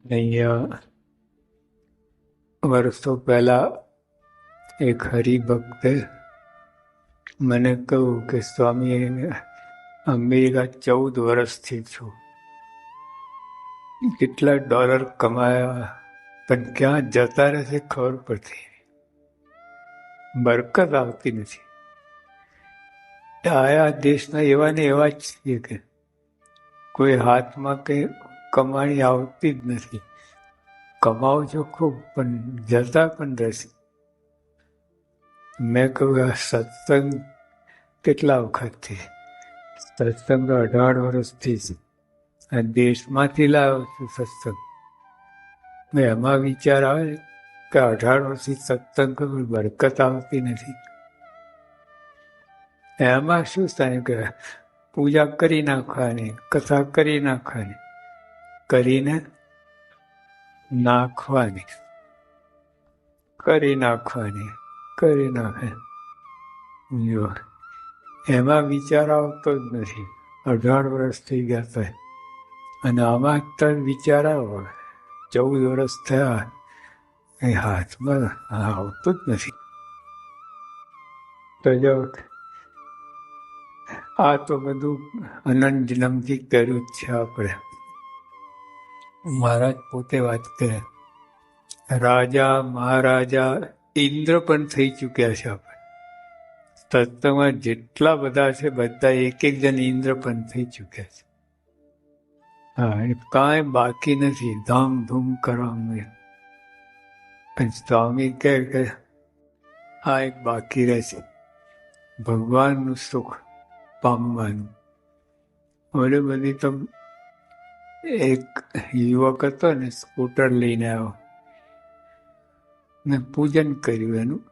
અહીંયા વર્ષો પહેલા એક હરિભક્તે મને કહ્યું કે સ્વામી, અમેરિકા 14 વર્ષથી છું, કેટલા ડોલર કમાયા, પણ ક્યાં જતા રહેશે ખબર પડતી, બરકત આવતી નથી. આયા દેશના એવા ને એવા જ છીએ કે કોઈ હાથમાં કંઈ કમાણી આવતી જ નથી. કમાવો છો ખૂબ, પણ જતા પણ રહેશે. મેં કહ્યું, આ સત્સંગ કેટલા વખતથી? સત્સંગ 18 વર્ષથી છે. આ દેશમાંથી લાવ્યો છું સત્સંગ. મેં એમાં વિચાર આવે કે 18 વર્ષથી સત્સંગ કરું, બરકત આવતી નથી. એમાં શું થાય કે પૂજા કરી નાખવાની, કથા કરી નાખવાની, કરીને નાખવાની, કરી નાખવાની, કરી નાખે. જો એમાં વિચાર આવતો જ નથી. 18 વર્ષ થઈ ગયા થાય અને આમાં તો વિચાર આવો. 14 વર્ષ થયા, એ હાથમાં આવતું જ નથી. તો જો આ તો બધું અનંત જન્મથી કર્યું જ છે આપણે. મહારાજ પોતે વાત કરે, રાજા મહારાજા ઇન્દ્ર પણ થઈ ચૂક્યા છે. આપણે સત્સંગમાં જેટલા બધા છે, બધા એક એક જણ ઇન્દ્ર પણ થઈ ચૂક્યા છે. હા, કાંઈ બાકી નથી ધામધૂમ કરવાનું. પણ સ્વામી કહે કે આ એક બાકી રહેશે, ભગવાનનું સુખ પામવાનું. ઓલે બધી તો એક યુવક હતો ને, સ્કૂટર લઈને આવ્યો ને પૂજન કર્યું એનું.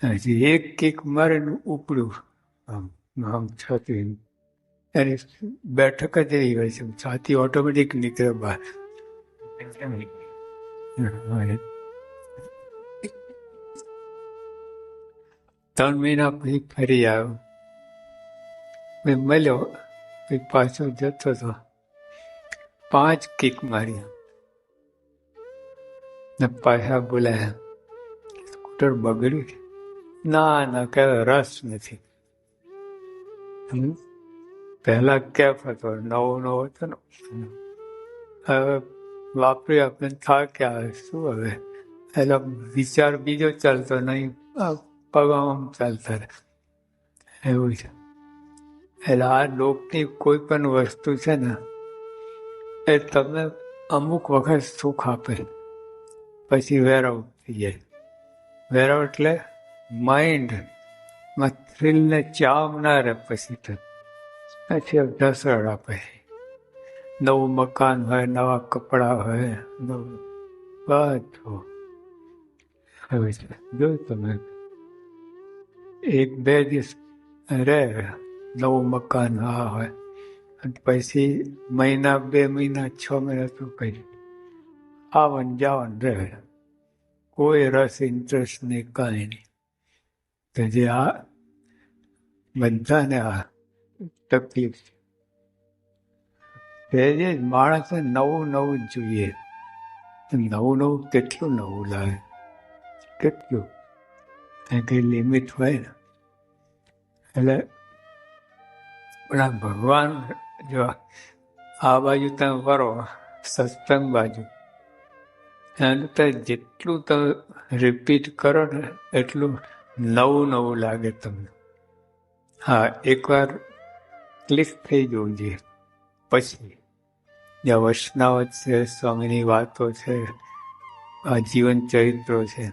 હજી એક કિક મારે ઉપડ્યું આમ આમ છાતી, એની બેઠક જ એવી હોય છે, છાતી ઓટોમેટિક નીકળે બહાર. 3 મહિના પછી ફરી આવ્યો, મેં મળ્યો, પાછો જતો હતો. 5 કિક માર્યા ને પાછા બોલાયા. સ્કૂટર બગડ્યું? ના ના, કે રસ નથી. પહેલા કેફ હતો, નવો હતો ને, હવે વાપરી આપણે થાક્યા આવે શું હવે. એટલે વિચાર બીજો ચાલતો નહીં, પગમાં ચાલતા રહે એવું છે. એટલે આ લોકની કોઈ પણ વસ્તુ છે ને, એ તમને અમુક વખત સુખ આપે, પછી વેરાઉટ થઈ જાય. વેરાઉટ એટલે માઇન્ડમાં થ્રિલને ચાવ ના રહે. પછી ઢસડ આપે. નવું મકાન હોય, નવા કપડાં હોય, નવું બધું હવે છે. જોયું તમે, 1-2 દિવસ રહે નવું મકાન હા હોય, પછી મહિના 2 મહિના 6 મહિના તો કઈ આવન જાવન રહે, કોઈ રસ ઇન્ટરેસ્ટ નહીં, કાંઈ નહીં. તો જે આ બધાને આ તકલીફ છે. જે માણસને નવું નવું જ જોઈએ. નવું નવું કેટલું નવું લાગે, કેટલું કંઈ લિમિટ હોય ને. એટલે પણ આ ભગવાન જો આ બાજુ તમે વરો સત્સંગ બાજુ, એનું તો જેટલું તમે રિપીટ કરો ને એટલું નવું નવું લાગે તમને. હા, એકવાર ક્લિક થઈ જવું જોઈએ. પછી જ્યાં વૈષ્ણવ છે, સ્વામીની વાતો છે, આ જીવન ચરિત્રો છે,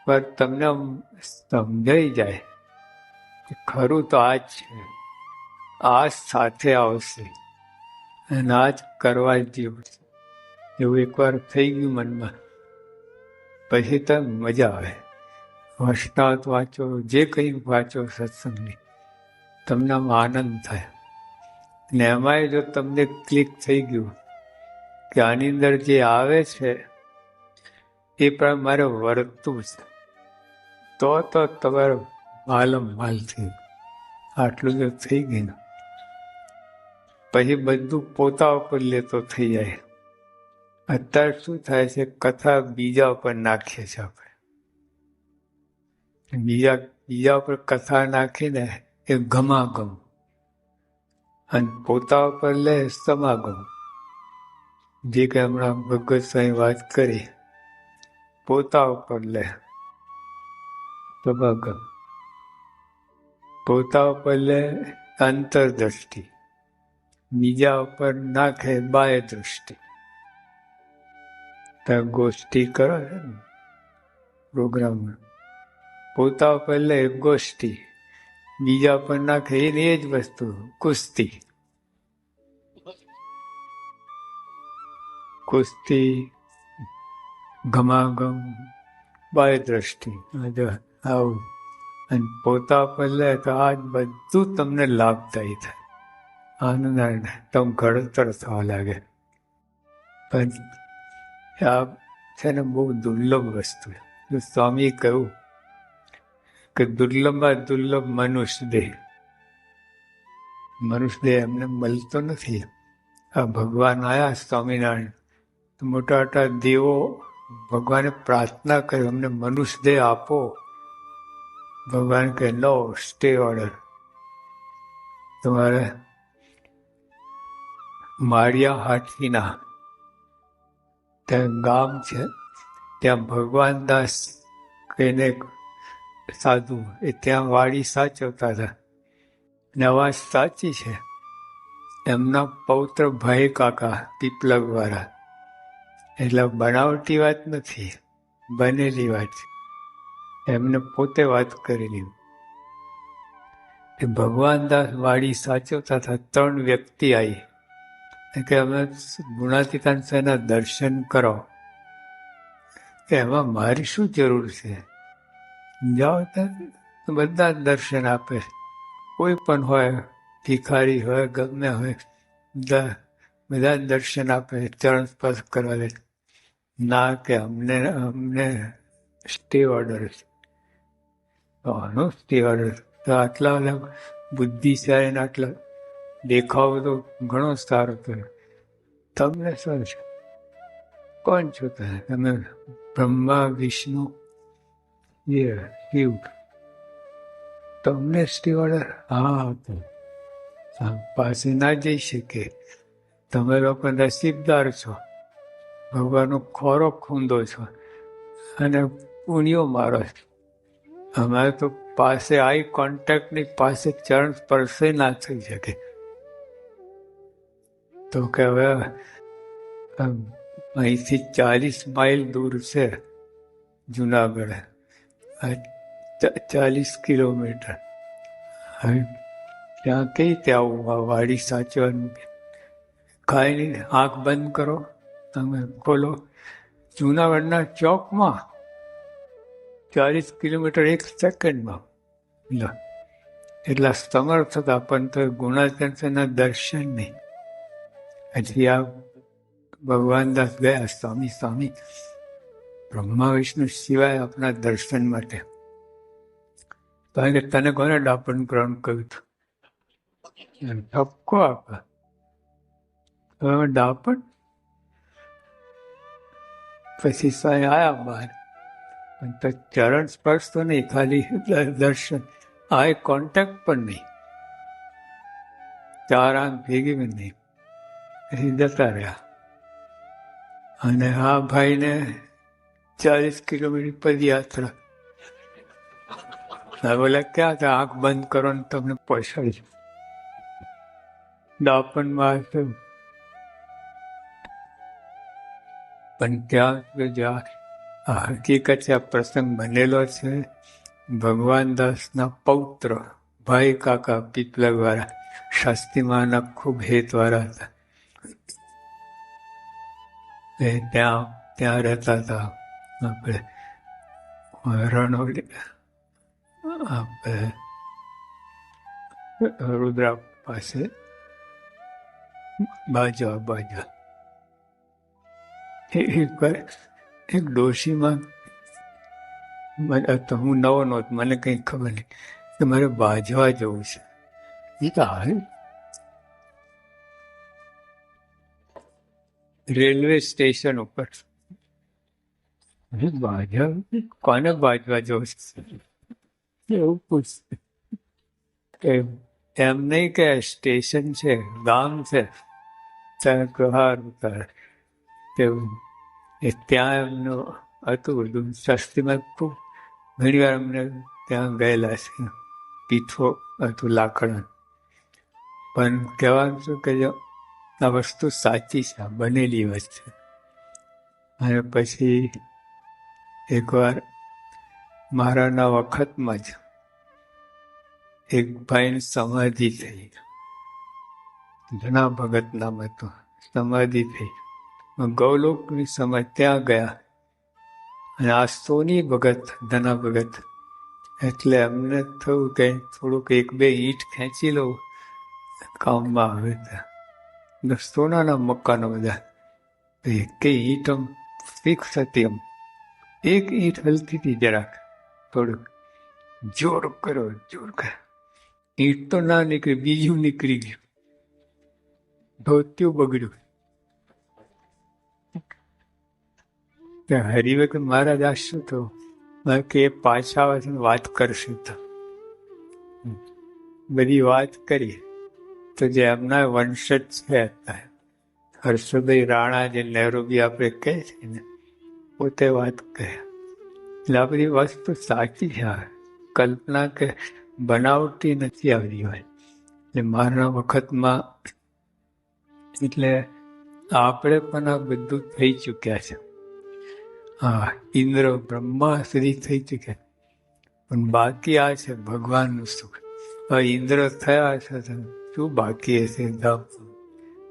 પણ તમને સમજાઈ જાય કે ખરું તો આ જ છે, આ સાથે આવશે અને આ જ કરવા જેવું છે. એવું એકવાર થઈ ગયું મનમાં, પછી તો મજા આવે. વૈષ્ણવ વાંચો, જે કંઈ વાંચો સત્સંગની, તમને આમ આનંદ થાય. ને એમાંય જો તમને ક્લિક થઈ ગયું કે આની અંદર જે આવે છે એ પણ મારે વર્તવું છે, તો તમારો માલમ માલ થઈ. આટલું જો થઈ ગયું પછી બધું પોતા ઉપર લેતો થઈ જાય. અત્યારે શું થાય છે, કથા બીજા ઉપર નાખીએ છીએ આપણે. બીજા ઉપર કથા નાખીને એ ગમાગમ, અને પોતા ઉપર લે સમાગમ. જે કે હમણાં ભગવત સ્વામી વાત કરી, પોતા ઉપર લે સમાગમ, પોતા ઉપર લે અંતરદ્રષ્ટિ, બીજા ઉપર નાખે બાહ્ય દૃષ્ટિ. ત્યાં ગોષ્ઠી કરો છે ને પ્રોગ્રામમાં, પોતા ઉપર લે ગોષ્ઠી, બીજા પર નાખે એ જ વસ્તુ કુસ્તી. કુસ્તી, ઘમાઘમ, બાહ્ય દ્રષ્ટિ, આવું. અને પોતા પર લે તો આ જ બધું તમને લાભદાયી થાય, આનંદ તમે ઘડતર થવા લાગે. પણ આ છે ને બહુ દુર્લભ વસ્તુ. સ્વામી કહ્યું કે દુર્લભમાં દુર્લભ મનુષ્ય દેહ. મનુષ્ય દેહ એમને મળતો નથી. આ ભગવાન આવ્યા સ્વામિનારાયણ, મોટા મોટા દેવો ભગવાને પ્રાર્થના કરી અમને મનુષ્ય દેહ આપો. ભગવાન કહે નો, સ્ટે ઓર્ડર. તમારે માળિયા હાથીના ત્યાં ગામ છે, ત્યાં ભગવાન દાસ કહીને સાધુ એ ત્યાં વાડી સાચવતા હતા. ને વાત સાચી છે. એમના પૌત્ર ભાઈ કાકા પીપલગવાળા, એટલે બનાવટી વાત નથી, બનેલી વાત છે. એમને પોતે વાત કરેલી કે ભગવાન દાસ વાડી સાચવતા હતા. 3 વ્યક્તિ આવી કે અમે ગુણાતીતાના દર્શન કરો. એમાં મારી શું જરૂર છે? જાઓ તો બધા દર્શન આપે, કોઈ પણ હોય, ભિખારી હોય, ગમે હોય, બધા દર્શન આપે, ચરણ સ્પર્શ કરવા દે. ના કે અમને સ્ટે ઓર્ડર છે. આનો સ્ટે ઓર્ડર તો આટલા બુદ્ધિશાળી, આટલા દેખાવો તો ઘણો સારો થયો. તમને શું છે? કોણ છો તમે? બ્રહ્મા વિષ્ણુ શિવ. તમને સ્ટે ઓર્ડર? હા, પાસે ના જઈ શકે. તમે લોકો નસીબદાર છો, ભગવાનનો ખોરો ખૂંદો છો અને પુણ્યો મારો છો. અમારે તો પાસે આઈ કોન્ટેક્ટની પાસે ચરણ સ્પર્શે ના થઈ શકે. તો કે હવે અહીંથી 40 માઇલ દૂર છે જુનાગઢ, 40 કિલોમીટર. હવે ત્યાં કઈ રીતે આવું? વાડી સાચવાનું કાંઈ નહીં. આંખ બંધ કરો, તમે ખોલો, જુનાગઢના ચોકમાં 40 કિલોમીટર 1 સેકન્ડમાં. એટલા સમર્થ હતા, પણ તો ગુણાતીતાના દર્શન નહીં. હજી આ ભગવાન દાસ ગયા, સ્વામી બ્રહ્મા વિષ્ણુ સિવાય આપણા દર્શન માટે. કારણ કે તને કોને ડાપણ કરવાનું કહ્યું હતું? ઠપકો આપે. હવે ડાપણ પછી સ્વામી આવ્યા બહાર, પણ તો ચરણ સ્પર્શ તો નહીં, ખાલી દર્શન, આઈ કોન્ટેક્ટ પણ નહીં, 4 આંખ ભેગી પણ નહીં. પછી જતા રહ્યા. અને આ ભાઈને 40 કિલોમીટર પદયાત્રા. બોલે ક્યાં હતા? આંખ બંધ કરો ને તમને પહોંચાડી ડાપણમાં. પણ ત્યાં હકીકત છે, આ પ્રસંગ બનેલો છે. ભગવાન દાસના પૌત્ર ભાઈ કાકા પીપલગવાળા શાસ્ત્રીમાના ખૂબ હેતવાળા હતા. એ ત્યાં રહેતા હતા. આપણે રણોલી, આપણે રુદ્રા પાસે બાજુ એક ડોશીમાં, તો હું નવો નહોતો, મને કંઈ ખબર નહીં કે મારે બાજવા જવું છે. એ તો હાલ રેલવે સ્ટેશન ઉપર બાજવા કોને બાજવા જવું છે એવું પૂછશે કે એમ નહીં કે સ્ટેશન છે, ગામ છે, ત્યાં પ્રહાર ઉતારે તેવું એ ત્યાં એમનું હતું બધું. શાસ્ત્રીમાં ખૂબ ઘણી વાર અમને ત્યાં ગયેલા છે. પીઠો હતું લાકડા, પણ કહેવાનું છું કે જો આ વસ્તુ સાચી છે, આ બનેલી વસ્તુ. અને પછી એકવાર મારાના વખતમાં જ એક ભાઈની સમાધિ થઈ, ઘણા ભગત નામ હતું, સમાધિ થઈ. ગૌલોકની સમાધિ ત્યાં ગયા અને આ સોની ભગત, ધના ભગત. એટલે અમને થયું કે થોડુંક એક બે ઈંટ ખેંચી લઉં, કામમાં આવે ત્યાં. સોનાના મકાનો બધા, એક ઈંટ આમ ફિક્સ હતી, આમ એક ઈંટ હલતી હતી જરાક, થોડુંક જોર કરો, જોર કરો, ઈંટ તો ના નીકળી, બીજું નીકળી ગયું, ધોત્યું બગડ્યું. હરિભક્ત મહારાજ આ શું થયું કે એ પાછા આવે છે, વાત કરશે તો બધી વાત કરી. તો જે એમના વંશજ છે હર્ષભાઈ રાણા, જે નહેરુબી આપણે કહે છે ને, પોતે વાત કહે. એટલે આ બધી વસ્તુ સાચી છે, કલ્પના કે બનાવટી નથી આવતી હોય. એટલે મારા વખતમાં એટલે આપણે પણ આ બધું થઈ ચૂક્યા છે. હા, ઇન્દ્ર બ્રહ્મા સુધી થઈ ચૂક્યા, પણ બાકી આ છે ભગવાનનું સુખ. હવે ઇન્દ્ર થયા છે તો શું બાકી હશે?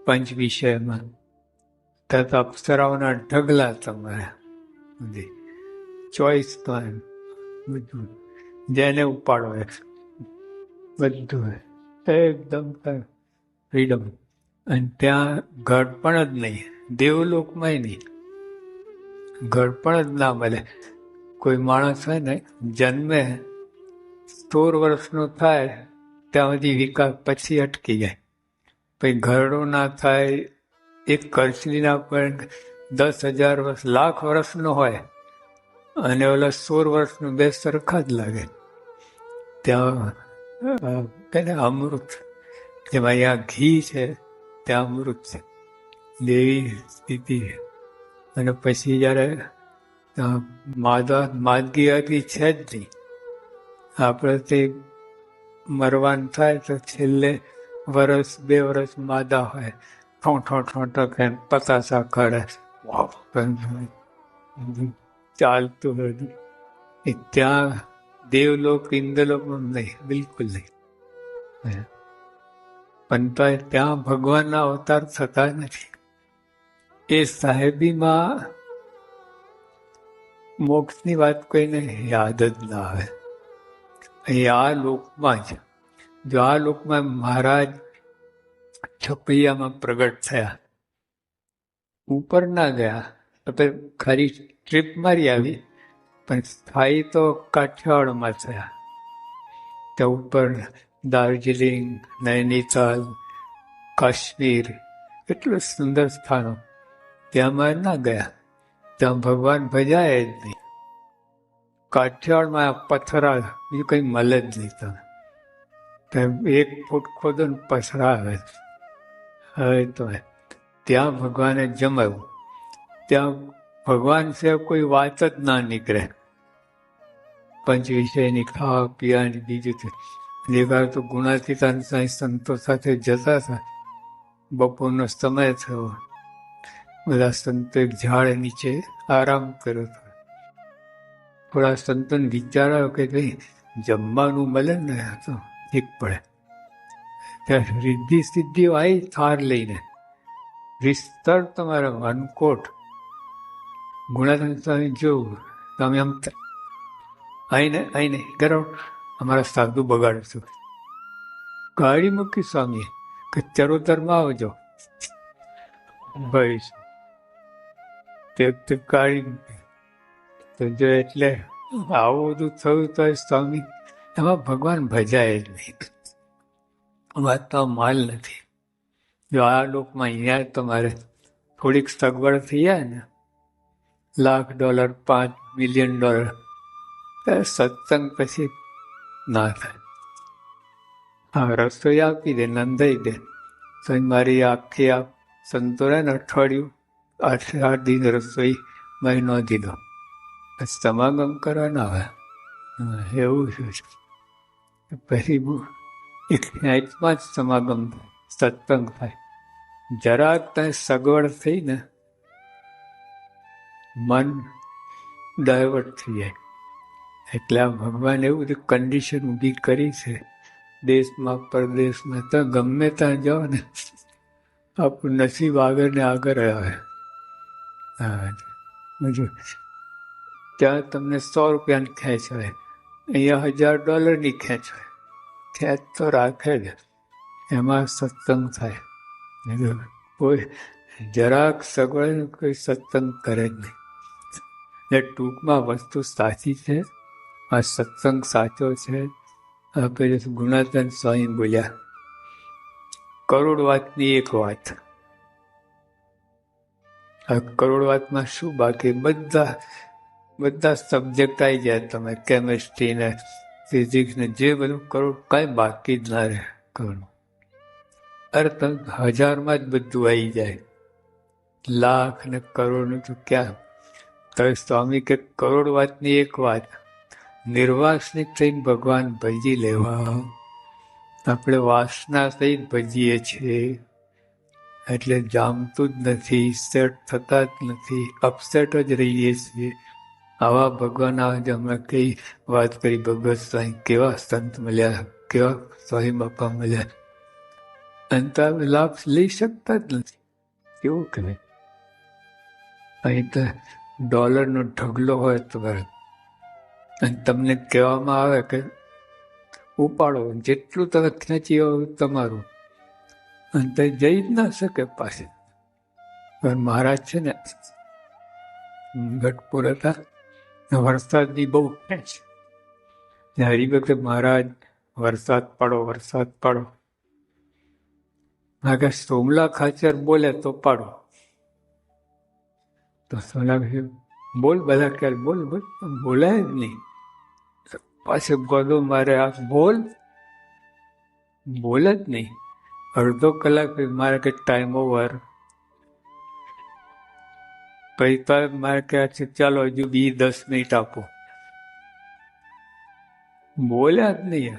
પંચ વિષયમાં તત અપ્સરાઓના ઢગલા તમારે બધી ચોઈસ તો બધું જેને ઉપાડો બધું એકદમ ફ્રીડમ. અને ત્યાં ઘડપણ જ નહીં, દેવલોકમાંય નહીં, ઘડપણ જ ના મળે. કોઈ માણસ હોય ને જન્મે 16 વર્ષનો થાય ત્યાં સુધી વિકાસ, પછી અટકી જાય. પછી ઘરડો ના થાય, એક કરચલીના પણ 10,000 વર્ષ, લાખ વર્ષનો હોય અને ઓલા 16 વર્ષનું બે સરખા જ લાગે. ત્યાં કે અમૃત, જેમાં અહીંયા ઘી છે ત્યાં અમૃત છે, દેવી સ્થિતિ. અને પછી જ્યારે માદગી હતી છે જ નહીં. આપણે તે મરવાનું થાય તો છેલ્લે 1-2 વર્ષ માદા હોય, ઠોઠો કે પતાસા કરે, ચાલતું હતું. ત્યાં દેવલોક ઇન્દ્રલોકમાં નહીં, બિલકુલ નહીં. પણ ત્યાં ભગવાનના અવતાર થતા નથી. એ સાહેબીમાં મોક્ષની વાત કોઈને યાદ જ ના આવે. અહીં આ લોકમાં જ, જો આ લોકમાં મહારાજ છપૈયામાં પ્રગટ થયા, ઉપર ના ગયા તો ખરી ટ્રીપ મારી આવી, પણ સ્થાયી તો કાઠિયાવાડમાં થયા. ત્યાં ઉપર દાર્જિલિંગ, નૈનીતાલ, કાશ્મીર, એટલું સુંદર સ્થાનો, ત્યાંમાં ના ગયા. ત્યાં ભગવાન ભજાય જ નહીં. કાઠિયાવાડમાં પથરા, બીજું કંઈ મળે જ નહીં. તમે 1 ફૂટ ખોદો ને પથરા આવે. હવે તો ત્યાં ભગવાને જમાવ્યું. ત્યાં ભગવાન છે કોઈ વાત જ ના નીકળે. પંચ વિષયની, ખાવા પીવાની, બીજું દેખાડ તો ગુણાતીતાન સંતો સાથે જતા હતા. બપોરનો સમય થયો, બધા સંતો એક ઝાડ નીચે આરામ કર્યો હતો. થોડા સંતોને વિચાર આવ્યો કે ભાઈ જમવાનું મળે ને તો ઠીક પડે. ત્યાં રિદ્ધિ સિદ્ધિ આવી થાર લઈને, વિસ્તર તમારે વનકોટ. ગુણાતીતાન સ્વામી જોવું, તમે આમ આઈને કરો, અમારા સાધુ બગાડશું. ગાડી મૂકી સ્વામી કે ચરોતરમાં આવજો. ભાઈ તે ગાડી તો જો, એટલે આવું બધું થયું તો સ્વામી એમાં ભગવાન ભજાય જ નહીં. વાત તો માલ નથી. જો આ લોકમાં અહીંયા તમારે થોડીક સગવડ થઈ જાય ને, $1,00,000 $5 million, ત્યારે સત્સંગ પછી ના થાય. હા, રસોઈ આપી દે, નંદાઈ દે. તો મારી આખી આ સંતોષે ને અઠવાડિયું 8 દિન રસોઈ મારી નોંધી દો. સમાગમ કરવા ના આવે. એવું શું છે? પછી એક નાઇટમાં જ સમાગમ થાય, સત્સંગ થાય. જરાક ત્યાં સગવડ થઈ ને, મન ડાયવર્ટ થઈ જાય. એટલે આ ભગવાન એવું બધી કન્ડિશન ઊભી કરી છે, દેશમાં પરદેશમાં. તો ગમે ત્યાં જાઓ ને, આપણું નસીબ આગળ ને આગળ આવે. હા, બધું ત્યાં તમને $100 ખેંચ હોય, અહીંયા $1,000 ખેંચ હોય. ખેંચ તો રાખે જ, એમાં સત્સંગ થાય. કોઈ જરાક સગવડ કોઈ સત્સંગ કરે જ નહીં. એ ટૂંકમાં વસ્તુ સાચી છે. આ સત્સંગ સાચો છે. આપણે ગુણાતન સ્વામી બોલ્યા, કરોડ વાતની એક વાત. આ કરોડ વાતમાં શું બાકી? બધા સબ્જેક્ટ આવી જાય. તમે કેમેસ્ટ્રી ને ફિઝિક્સ ને જે બધું કરોડ, કાંઈ બાકી જ ના રહે કરોડ. અરે તમે 1000માં જ બધું આવી જાય. લાખ ને કરોડનું તો ક્યાં? તો સ્વામી કે કરોડ વાતની એક વાત, નિર્વાસનિક થઈને ભગવાન ભજી લેવા. આપણે વાસના સહિત ભજીએ છીએ, એટલે જામતું જ નથી, સેટ થતા જ નથી, અપસેટ જ રહીએ છીએ. આવા ભગવાન આજે અમે કઈ વાત કરી, ભગવત સ્વામી કેવા સંત મળ્યા, કેવા સ્વામી બાપા મળ્યા, અને તો લાભ લઈ શકતા જ નથી. કેવું કહે, અહીં તો $નો ઢગલો હોય તો અને તમને કહેવામાં આવે કે ઉપાડો, જેટલું તમે ખેંચી હોય તમારું, અને તે જઈ જ ના શકે પાસે. પણ મહારાજ છે ને, ગઢપુર હતા, વરસાદની બહુ ખેંચ. હરિભક્ત મહારાજ વરસાદ પાડો, વરસાદ પાડો. આગળ સોમલા ખાચર બોલે તો પાડો. તો સોમલા બોલ, બધા ક્યારે બોલ બોલ, બોલાય જ નહીં. પાછું ગોદો મારે, આ બોલ, બોલે જ નહીં. અડધો કલાક મારે કે ટાઈમ ઓવર. પછી તો મારે કહે છે ચાલો હજુ બી 10 મિનિટ આપો. બોલ્યા જ નહીં.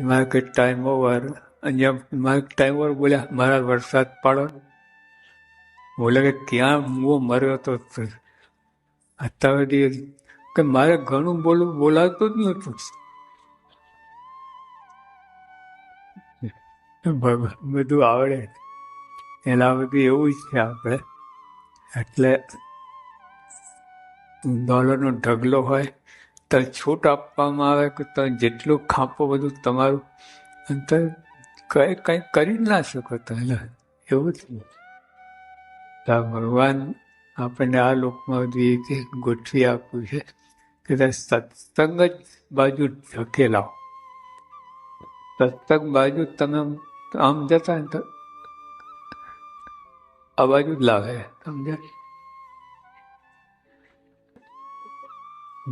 મારે કે ટાઈમ ઓવર. અહીંયા મારે ટાઈમ ઓવર બોલ્યા, મારા વરસાદ પાડો. બોલે કે ક્યાં હું મર્યો તો અત્યાર સુધી કે મારે ઘણું બોલાતું જ નતું. બધું આવડે, એના બધું એવું જ છે આપણે. એટલે $નો ઢગલો હોય તો છૂટ આપવામાં આવે કે તમે જેટલું ખાપો બધું તમારું, અને કંઈ કરી જ ના શકો તમે. એવું જ ભગવાન આપણને આ લોકમાં બધું ગોઠવી આપ્યું છે કે સત્સંગ જ બાજુ ધકેલાવ. સત્સંગ બાજુ તમે આમ જતા ને તો આ બાજુ જ લાવે. સમજ્યા?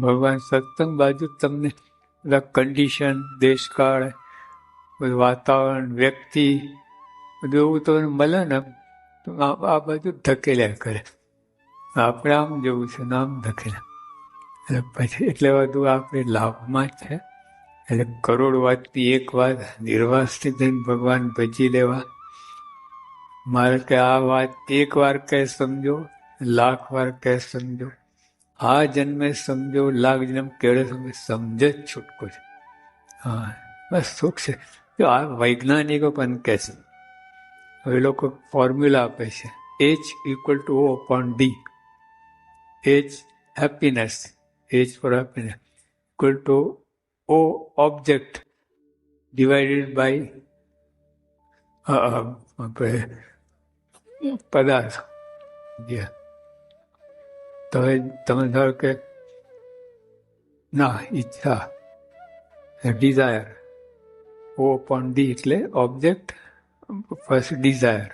ભગવાન સત્સંગ બાજુ તમને બધા કન્ડિશન, દેશકાળ, બધું વાતાવરણ, વ્યક્તિ, બધું એવું તમને મળે ને, તો આ બાજુ ધકેલ્યા કરે. આપણે આમ જવું છે ને આમ ધકેલ્યા. એટલે પછી એટલે બધું આપણે લાભમાં જ છે. એટલે કરોડ વાતની એક વાત, નિર્વાસથી થઈને ભગવાન ભજી લેવા. મારે કે આ વાત એક વાર કહે સમજો, 1,00,000 વાર કહે સમજો. આ જન્મે સમજો, 1,00,000 જન્મ કેળે સમજે જ છૂટકો છે. હા, બસ સુખ છે. જો આ વૈજ્ઞાનિકો પણ કહે છે, એ લોકો ફોર્મ્યુલા આપે છે, H=O/D. H happiness, H for happiness, equal to O object divided by પદાર્થ. તમે ધારો કે ના ઈચ્છા, ડિઝાયર, O/D એટલે ઓબ્જેક્ટ ફર્સ્ટ ડિઝાયર,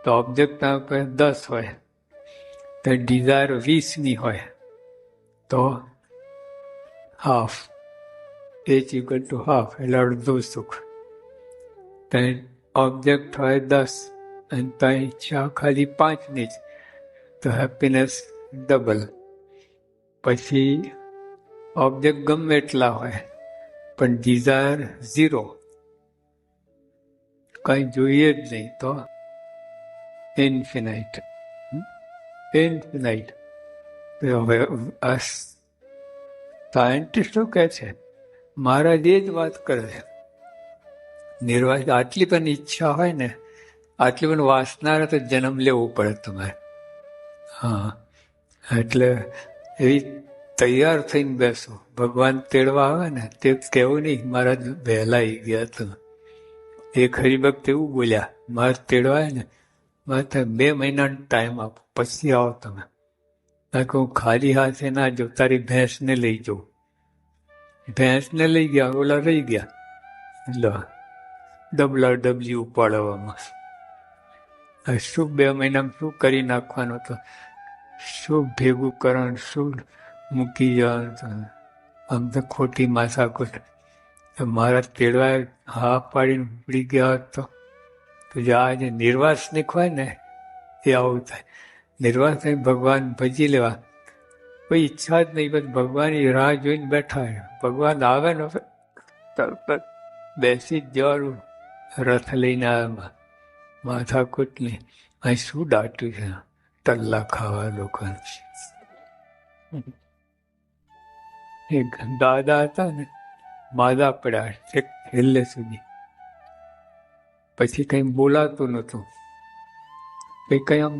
તો ઓબ્જેક્ટ આપણે 10 હોય તો ડિઝાયર 20ની હોય તો હાફ H=half એટલે અડધું સુખ. ત્યાં ઓબ્જેક્ટ હોય 10 અને ત્યાં ઈચ્છા ખાલી 5ની જ તો હેપીનેસ ડબલ. પછી ઓબ્જેક્ટ ગમે એટલા હોય પણ ડિઝાયર 0, કંઈ જોઈએ જ નહીં તો ઇન્ફિનાઇટ. ઇન્ફિનાઇટ. હવે આ સાયન્ટિસ્ટો કહે છે, મહારાજ એ જ વાત કરે છે, નિર્વાચ આટલી પણ ઈચ્છા હોય ને, આટલી પણ વાસના તો જન્મ લેવો પડે તમારે. હા, એટલે એવી તૈયાર થઈને બેસો. ભગવાન તેડવા આવે ને તે કહેવું નહીં મહારાજ વહેલા આવી ગયા તમે. એક હરિભક્ત એવું બોલ્યા, મહારાજ તેડવા આવે ને મારે 2 મહિનાનો ટાઈમ આપો પછી આવો તમે. કારણ કે હું ખાલી હાથે ના જાઉં, તારી ભેંસને લઈ જાઉં. ભેંસને લઈ ગયા, ઓલા રહી ગયા. લો ડબલી ઉપાડવામાં શું 2 મહિનામાં શું કરી નાખવાનું તો શું ભેગું કરવાનું, શું મૂકી જવાનું. આમ તો ખોટી માથાકૂટ. મારા તેડવા હા પાડીને ઉપડી ગયા હોત તો જે આ જે નિર્વાસનિક હોય ને એ આવું થાય. નિર્વાસનિક ભગવાન ભજી લેવા, કોઈ ઈચ્છા જ નહીં, બસ ભગવાનની રાહ જોઈને બેઠા. ભગવાન આવે ને તરત બેસી જ જવાનું. રથ લઈને આવ્યા, માથાકૂટ નહીં. અહીં શું દાટ્યું છે, ટલ્લા ખાવા લોકોને. એક દાદા હતા ને, માદા પડ્યા એક છેલ્લે સુધી. પછી કંઈ બોલાતું નહોતું. કંઈ આમ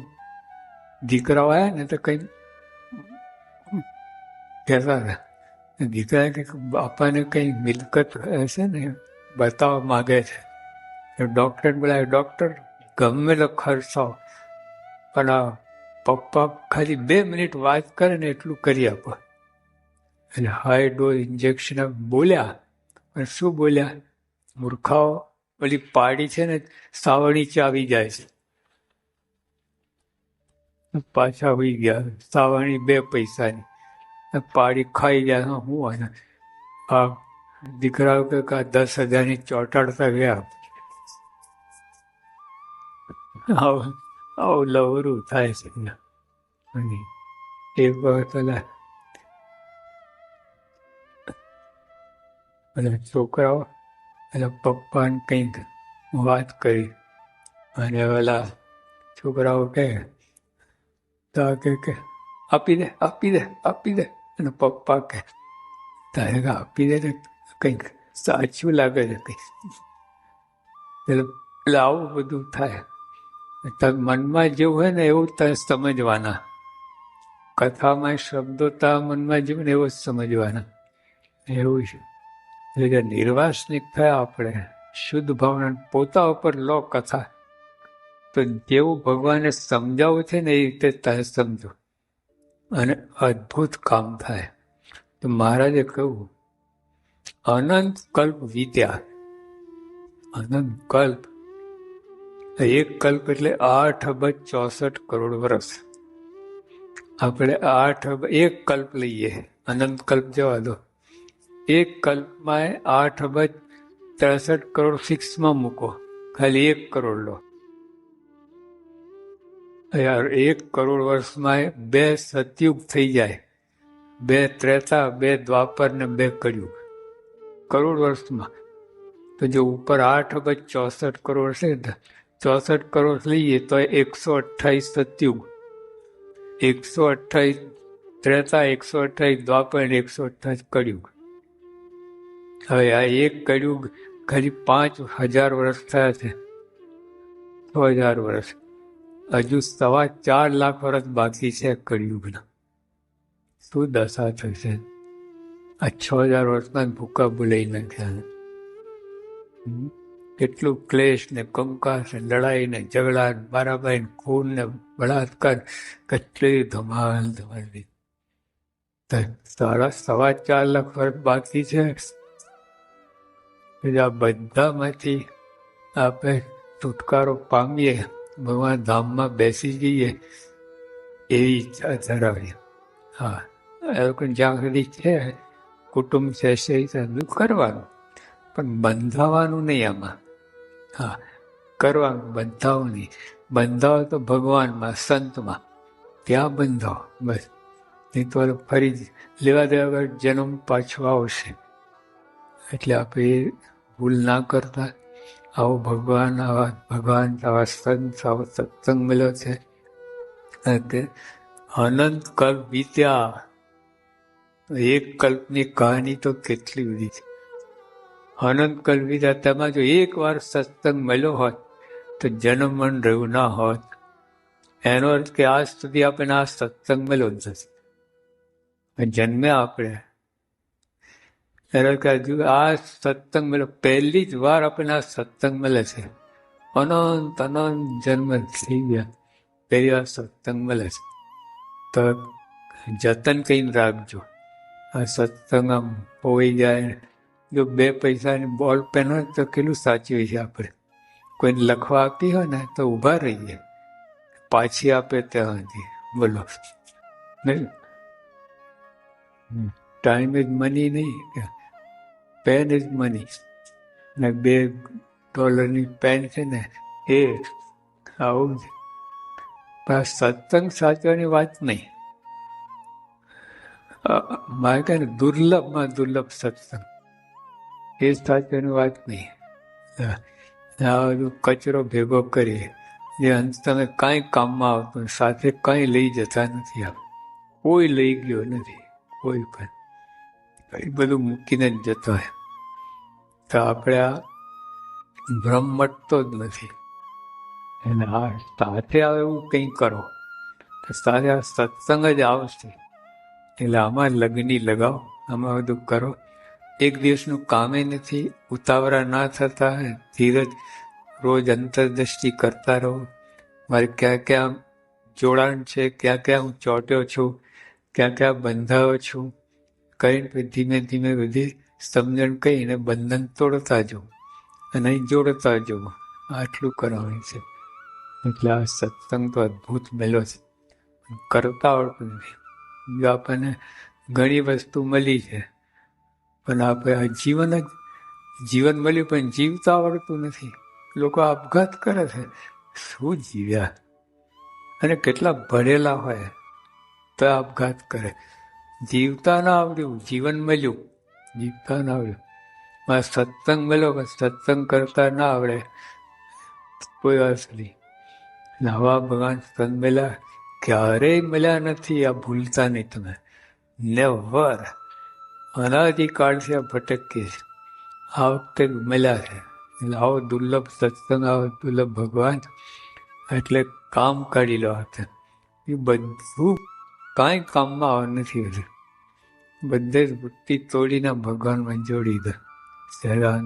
દીકરાઓ આવ્યા ને તો કંઈ કહેતા હતા. દીકરા કે બાપાને કંઈ મિલકત હશે ને બતાવવા માગે છે. ડૉક્ટર બોલાવે, ડૉક્ટર ગમે તો ખર્ચાવો પણ આ પપ્પા ખાલી 2 મિનિટ વાત કરે ને એટલું કરી આપો. એટલે હાઈ ડોઝ ઇન્જેક્શન બોલ્યા. પણ શું બોલ્યા? મૂર્ખાઓ, ઓલી પાડી છે ને સાવરણી ચાવી જાય છે. પાછા હોઈ ગયા. સાવરણી 2 પૈસાની, પાડી ખાઈ જાય. હું આ દીકરાઓ કે 10,000ની ચોટાડતા ગયા. આવું લવરું થાય છે. એક વખત એટલે છોકરાઓ એટલે પપ્પાને કંઈક વાત કરી અને ઓલા છોકરાઓ કહે તો કે આપી દે આપી દે આપી દે. અને પપ્પા કહે તારે આપી દે ને કંઈક સાચું લાગે છે કંઈક. એટલે આવું બધું થાય. મનમાં જેવું હોય ને એવું તારે સમજવાના. કથામાં શબ્દો તારા મનમાં જેવું ને એવું જ સમજવાના. એવું છે. એટલે નિર્વાસનિક થયા આપણે, શુદ્ધ ભાવના પોતા ઉપર લો કથા, તો જેવું ભગવાને સમજાવવું છે ને એ રીતે તારે સમજો અને અદ્ભુત કામ થાય. તો મહારાજે કહ્યું અનંત કલ્પ વીત્યા. અનંત કલ્પ, એક કલ્પ એટલે 8,64,00,00,000 વર્ષ. આપણે 1 કલ્પ લઈએ, અનંત કલ્પ જવા દો. એક કલ્પમાં 8,63,00,00,000 ફિક્સમાં મૂકો, ખાલી 1 કરોડ લો. યાર 1 કરોડ વર્ષમાં 2 સતયુગ થઈ જાય, 2 ત્રેતા, 2 દ્વાપર ને 2 કળિયુગ. કરોડ વર્ષમાં તો જો ઉપર 8,64,00,00,000 છે, 64 કરોડ લઈએ તો 128 સતયુગ, 128 ત્રેતા, 128 દ્વાપર, 128 કળિયુગ. હવે આ 1 કળિયુગ ખાલી 5,000 વર્ષ થયા છે, 6,000 વર્ષ. હજુ 4.25 લાખ વર્ષ બાકી છે કળિયુગના. શું દશા થશે? આ 6,000 વર્ષમાં ભૂકા બોલાઈ નાખ્યા. કેટલું ક્લેશ ને કંકાસ ને લડાઈ ને ઝઘડા ને મારામારી ને ખૂન ને બળાત્કાર, કેટલી ધમાલ. 4.25 લાખ વર્ષ બાકી છે. આ બધામાંથી આપણે છુટકારો પામીએ ભગવાન ધામમાં બેસી જઈએ એવી ઈચ્છા ધરાવીએ. હા, એ લોકો જ્યાં સુધી છે કુટુંબ છે એ કરવાનું, પણ બંધાવાનું નહીં આમાં. હા, કરવાનું, બંધાવું નહીં. બંધાવો તો ભગવાનમાં, સંતમાં, ત્યાં બંધાવો બસ. નહીં તો ફરી લેવા દેવા વગર જન્મ પાછો આવશે. એટલે આપણે એ ભૂલ ના કરતા. આવો ભગવાન આવા સંત આવો સત્સંગ મળ્યો છે કે અનંત કલ્પ વીત્યા. એક કલ્પની કહાની તો કેટલી બધી છે. અનંત કલ્પ વીત્યા, તેમાં જો એક વાર સત્સંગ મળ્યો હોત તો જન્મ મન રહ્યું ના હોત. એનો અર્થ કે આજ સુધી આપણને આ સત્સંગ મળ્યો જ નથી. જન્મ્યા આપણે એનો કે હજુ આ સત્સંગ મળ્યો, પહેલી જ વાર આપણને આ સત્સંગ મળે છે. અનંત જન્મ થઈ ગયા, પહેલી વાર સત્સંગ મળે છે. તો જતન કરીને રાખજો. આ સત્સંગ આમ હોઈ જાય. જો 2 પૈસાની બોલ પેન હોય તો કેટલું સાચવી છે આપણે. કોઈને લખવા આપી હોય ને તો ઊભા રહીએ, પાછી આપે ત્યાં સુધી. બોલો નહીં, ટાઈમ ઇઝ મની નહીં, પેન ઇઝ મની. ને $2 પેન છે ને એ આવું છે. પણ સત્સંગ સાચવાની વાત નહીં. મારે કહે ને દુર્લભમાં દુર્લભ સત્સંગ, એ સાચવાની વાત નહીં. આ બધું કચરો ભેગો કરીએ જે અંત તમે કાંઈ કામમાં આવતું, સાથે કાંઈ લઈ જતા નથી. આપ કોઈ લઈ ગયો નથી, કોઈ પણ. એ બધું મૂકીને જ જતો હોય. તો આપણે આ ભ્રમ મટતો જ નથી. અને આ સાથે આવે એવું કંઈ કરો તો સાથે આ સત્સંગ જ આવશે. એટલે આમાં લગ્ની લગાવો, આમાં બધું કરો. એક દિવસનું કામે નથી. ઉતાવળા ના થતા હોય, ધીરજ, રોજ અંતરદ્રષ્ટિ કરતા રહો. મારે ક્યાં ક્યાં જોડાણ છે, ક્યાં ક્યાં હું ચોંટ્યો છું, ક્યાં ક્યાં બંધાયો છું, કરીને ધીમે ધીમે બધી સમજણ કહીને બંધન તોડતા જવું અને અહીં જોડતા જવું. આટલું કરવાનું છે. એટલે આ સત્સંગ તો અદ્ભુત મેલો છે, કરતા આવડતું નથી. જો આપણને ઘણી વસ્તુ મળી છે, પણ આપણે જીવન મળ્યું પણ જીવતા આવડતું નથી. લોકો આપઘાત કરે છે. શું જીવ્યા? અને કેટલા ભણેલા હોય તો આપઘાત કરે. જીવતા ના આવડ્યું, જીવન મળ્યું, જીવતા ના આવડ્યું. મારે સત્સંગ મળ્યો પણ સત્સંગ કરતા ના આવડે, કોઈ અર્થ નહીં. નવા ભગવાન સંત મળ્યા ક્યારેય મળ્યા નથી. આ ભૂલતા નહીં તમે. નેવર. અનાદિકાળથી આ ભટકીએ છે. આ વખતે મળ્યા છે. એટલે આવો દુર્લભ સત્સંગ, આવો દુર્લભ ભગવાન. એટલે કામ કાઢી લો હાથે. એ બધું કાંઈ કામમાં આવવા નથી બધું. બધે જ વૃત્તિ તોડીને ભગવાનમાં જોડી દે. સહેલાન